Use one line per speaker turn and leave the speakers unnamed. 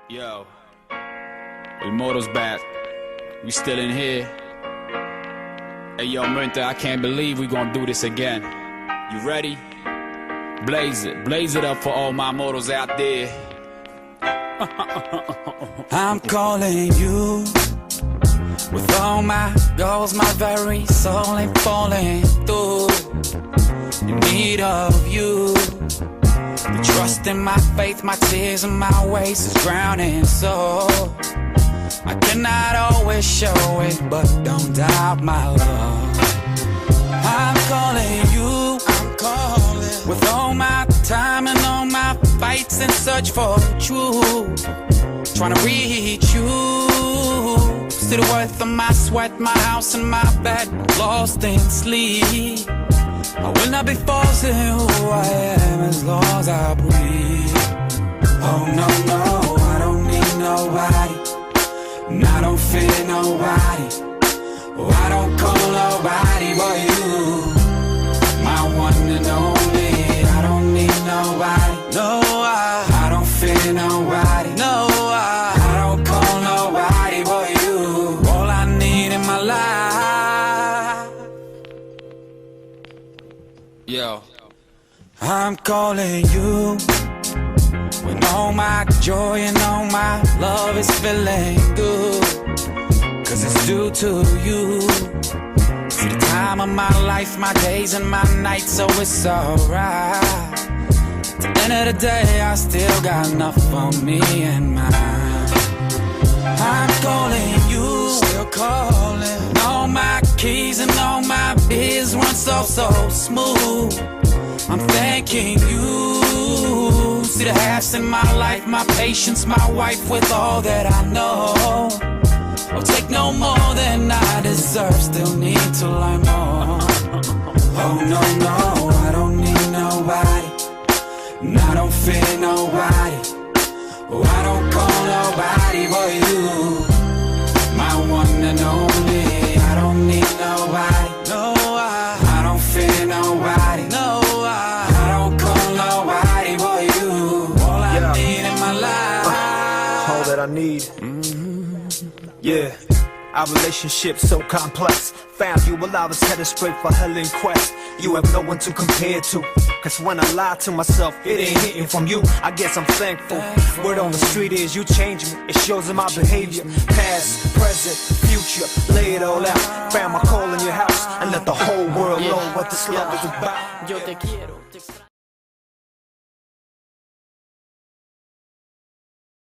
Yo, El Moro's back. We still in here. Hey yo, Mente, I can't believe we gonna do this again. You ready? Blaze it up for all my mortals out there.
I'm calling you with all my goals, my very soul ain't falling through. In need of you, the trust in my faith, my tears and my ways is drowning. So I cannot always show it, but don't doubt my love. I'm calling you, with all my time and all my fights in search for truth. Trying to reach you, see the worth of my sweat, my house and my bed, lost in sleep. I will not be forcing who I am as long as I breathe. Oh no, no, I don't need nobody, and I don't fear nobody. Oh, I don't call nobody but you, my one and only. I don't need nobody, no, I don't fear nobody, no, I don't call nobody but you. All I need in my life.
Yo,
I'm calling you when all my joy and all my love is feeling good, 'cause it's due to you. See the time of my life, my days and my nights, so it's alright. At the end of the day, I still got enough for me and mine. I'm calling you, still calling. All my keys and all my biz run so smooth. I'm thanking you. See the halves in my life, my patience, my wife with all that I know. I'll take no more than I deserve, still need to learn more. Oh no, no, I don't need nobody, and I don't fear nobody. Oh, I don't call nobody but you, my one and only. I don't need nobody, no, I don't fear nobody, no, I don't call nobody but you. All I need in my life,
all that I need. Yeah, our relationship's so complex. Found you while I was headed straight for hell in quest. You have no one to compare to, 'cause when I lie to myself, it ain't hitting from you. I guess I'm thankful. Word on the street is you change me. It shows in my behavior, past, present, future. Lay it all out. Found my call in your house and let the whole world know what this love is about.
Yo te quiero.